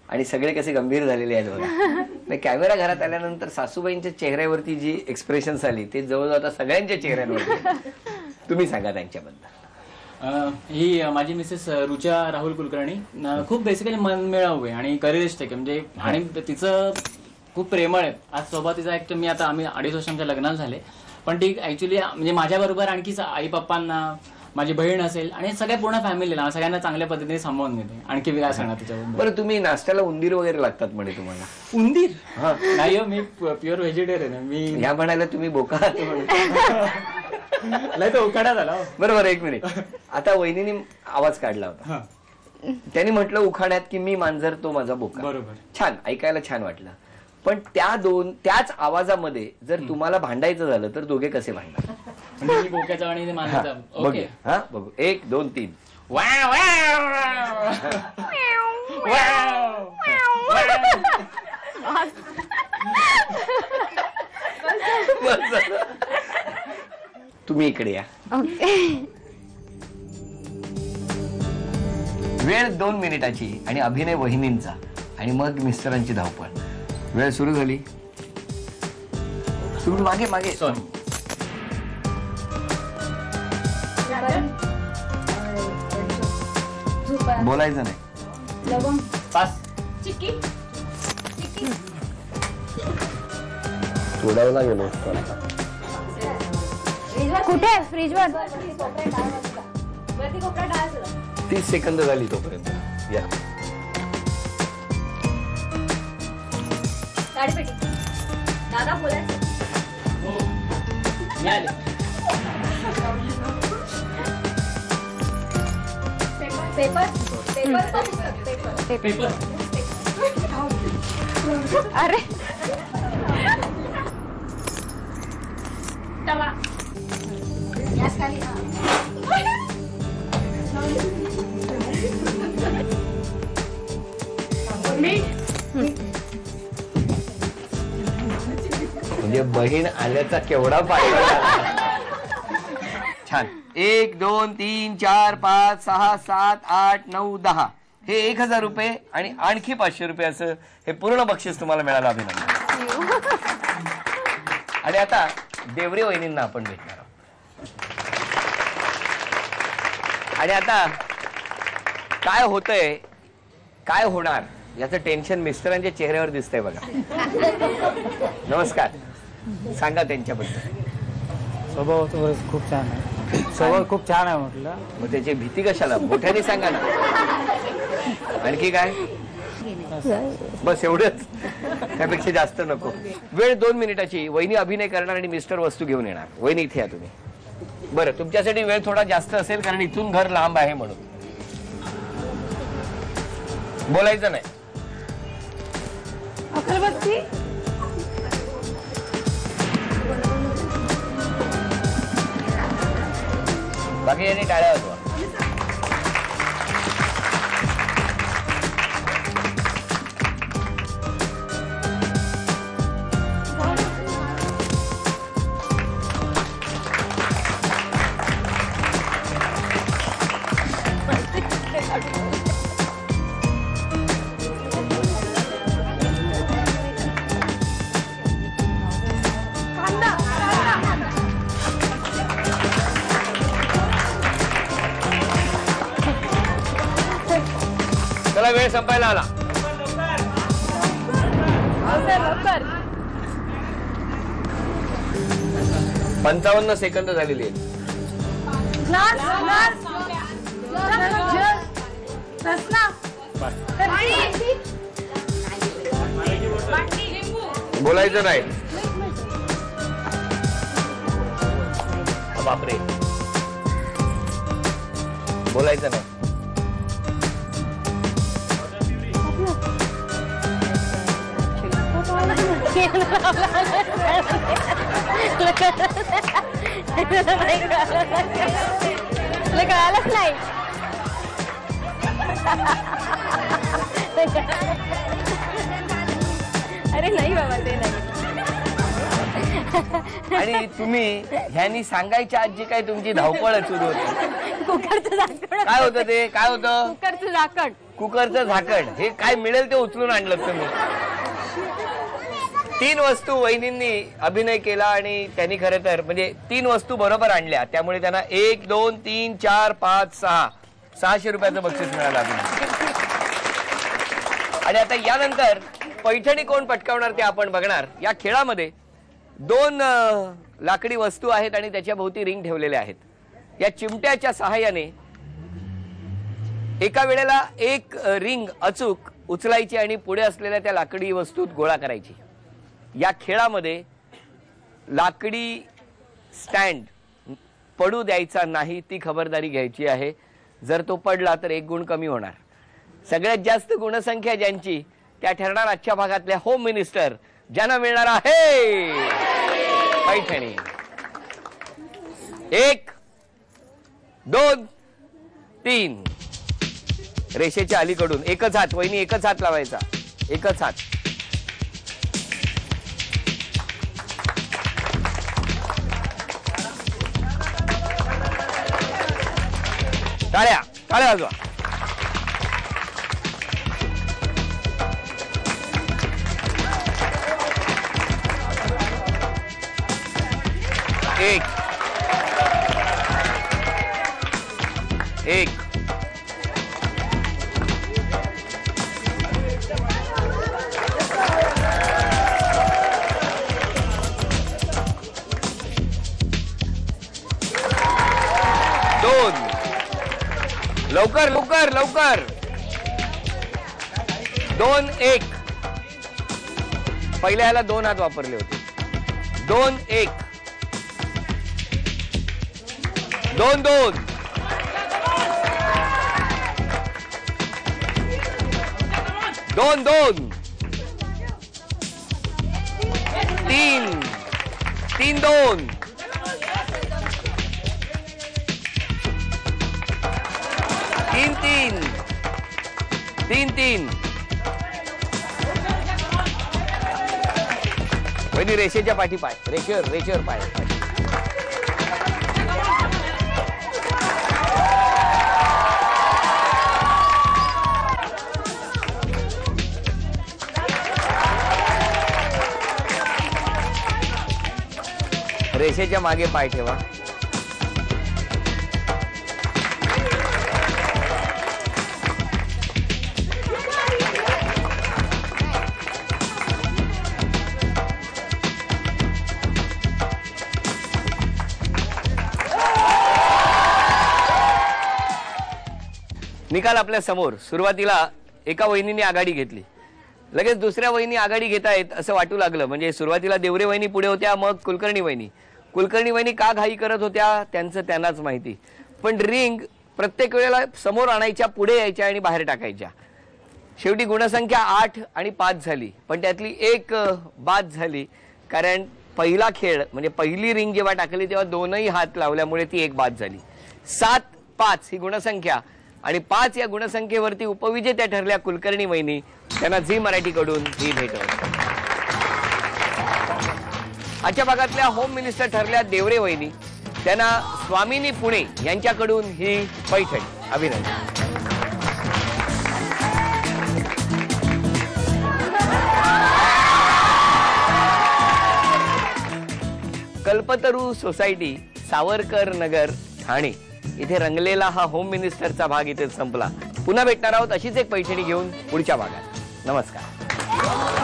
आणि सगळे कसे गंभीर झालेले आहेत बघा. कॅमेरा घरात आल्यानंतर सासूबाईंच्या चेहऱ्यावरती जी एक्सप्रेशन्स आली ते जवळजवळ आता सगळ्यांच्या चेहऱ्यांवरती. तुम्ही सांगा त्यांच्याबद्दल. ही माझी मिसेस रुचा राहुल कुलकर्णी. खूप बेसिकली मनमिळाऊ आहे आणि करिअरिस्ट आहे, म्हणजे आणि तिचं खूप प्रेमळ आहे. आज सोबत तिचा एक मी आता आम्ही 2.5 वर्ष आमच्या लग्नाला झाले, पण ती ऍक्च्युली म्हणजे माझ्याबरोबर आणखी आई पप्पांना, माझी बहीण असेल आणि सगळ्या पूर्ण फॅमिलीला सगळ्यांना चांगल्या पद्धतीने सांभाळून घेते. आणखी काय सांगणार तिच्याबद्दल. बरं, तुम्ही नाश्त्याला उंदीर वगैरे लागतात म्हणे तुम्हाला? उंदीर नाही, मी प्युअर व्हेजिटेरियन आहे. मी ह्या म्हणायला तुम्ही बोका नाही तो उकाडा झाला. बरोबर, एक मिनिट. आता वहिनीने आवाज काढला होता, त्यांनी म्हटलं उखाड्यात की मी मांजर तो माझा बोका. बरोबर, छान, ऐकायला छान वाटलं. पण त्याच आवाजामध्ये जर तुम्हाला भांडायचं झालं तर दोघे कसे भांडणार? म्हणजे मी बोक्याचा आणि मांजराचा. ओके, हा बघू. 1 2 3. तुम्ही इकडे या. वेळ 2 मिनिटाची आणि अभिनय वहिनींचा आणि मग मिस्टरांची धावपळ. वेळ सुरू झाली. सुरू. मागे मागे. सॉरी. बोलायचं नाही. लवंग. पास. चिक्की. चिक्की. सोडायला गेलो. कुठे? फ्रीजवर. 30 सेकंद झाली तोपर्यंत. या. गाडीपेटी. दादा बोलायचं. पेपर. पेपर. पेपर. अरे तवा. गॅस खाली. म्हणजे बहीण आल्याचा केवढा फायदा. छान. 1 2 3 4 5 6 7 8 9 10 हे 1000 रुपये आणि आणखी 500 रुपये असं हे पूर्ण बक्षीस तुम्हाला मिळालं. अभिनंदन. आणि आता देवरे वहिनींना आपण भेटणार आहोत. आणि आता काय होतंय, काय होणार याचं टेन्शन मिस्टरांच्या चेहऱ्यावर दिसतंय बघा. नमस्कार. सांगा त्यांच्याबद्दल. स्वभाव खूप छान आहे. स्वभाव खूप छान आहे म्हटलं. मग त्याची भीती कशाला? मोठ्याने सांगा ना. आणखी काय? बस एवढंच, त्यापेक्षा जास्त नको. वेळ 2 मिनिटाची. वहिनी अभिनय करणार आणि मिस्टर वस्तू घेऊन येणार. वहिनी इथे या तुम्ही. बरं, तुमच्यासाठी वेळ थोडा जास्त असेल कारण इथून घर लांब आहे म्हणून. बोलायचं नाही. अगरबत्ती. बाकी यांनी टाळ्या वाजवा. चला, वेळ संपायला आला. 55 सेकंद झालेली आहेत. बोलायचं नाही. बापरे, बोलायचं नाही. कळालंच नाही. अरे नाही बाबा, ते नाही. आणि तुम्ही ह्यांनी सांगायच्या आज जी काय तुमची धावपळ सुरू होती. कुकरचं झाकण. काय होतं ते? काय होतं? कुकरचं झाकण. कुकरचं झाकण, हे काय मिळेल ते उचलून आणलं तुम्ही. 3 वस्तू वहिनींनी अभिनय केला आणि त्यांनी खरं तर म्हणजे 3 वस्तू बरोबर आणल्या, त्यामुळे त्यांना 1 2 3 4 5 6 600 रुपयाचं बक्षीस मिळालं अभिनय. आणि आता यानंतर पैठणी कोण पटकावणार ते आपण बघणार. या खेळामध्ये 2 लाकडी वस्तू आहेत आणि त्याच्या भोवती रिंग ठेवलेले आहेत. या चिमट्याच्या सहाय्याने एका वेळेला एक रिंग अचूक उचलायची आणि पुढे असलेल्या त्या लाकडी वस्तूत गोळा करायची. या खेळामध्ये लाकडी स्टँड पडू द्यायचा नाही, ती खबरदारी घ्यायची आहे. जर तो पडला तर 1 गुण कमी होणार. सगळ्यात जास्त गुणसंख्या ज्यांची त्या ठरणार आजच्या भागातल्या होम मिनिस्टर, ज्यांना मिळणार आहे पैठणी. 1 2 3 रेषेच्या अलीकडून एकच हात, वहिनी एकच हात लावायचा, एकच हात. टाळ्या टाळ्या वाजवा. एक 2 लवकर लवकर लवकर 2 1 पहिल्या याला 2 हात वापरले होते. 2 1 2 2 2 2 3 3 2 3 3 3 3 वहिनी रेषेच्या पाठी पाय, रेषेवर पाय. रेषेच्या मागे पाय ठेवा. निकाल आपल्या समोर. सुरुवातीला एका वहिनीने आघाडी घेतली, लगेच दुसऱ्या वहिनी आघाडी घेतायत असं वाटू लागलं. म्हणजे सुरुवातीला देवरे वहिनी पुढे होत्या, मग कुलकर्णी वहिनी का घाई करत होत्या त्यांचं त्यांनाच माहिती. पण रिंग प्रत्येक वेळेला समोर आणायच्या, पुढे यायच्या आणि बाहेर टाकायच्या. शेवटी गुणसंख्या 8 आणि 5 झाली, पण त्यातली 1 बाद झाली. कारण पहिला खेळ म्हणजे पहिली रिंग जेव्हा टाकली तेव्हा 2ही हात लावल्यामुळे ती 1 बाद झाली. 7 5 ही गुणसंख्या आणि 5 या गुणसंख्येवरती उपविजेत्या ठरल्या कुलकर्णी वहिनी. त्यांना झी मराठीकडून ही भेट. आजच्या भागातल्या होम मिनिस्टर ठरल्या देवरे वहिनी. त्यांना स्वामिनी पुणे यांच्याकडून ही पैठणी. अभिनंदन. कल्पतरू सोसायटी, सावरकर नगर, ठाणे इथे रंगलेला हा होम मिनिस्टरचा भाग इथे संपला. पुन्हा भेटणार आहोत अशीच एक पैठणी घेऊन पुढच्या भागात. नमस्कार.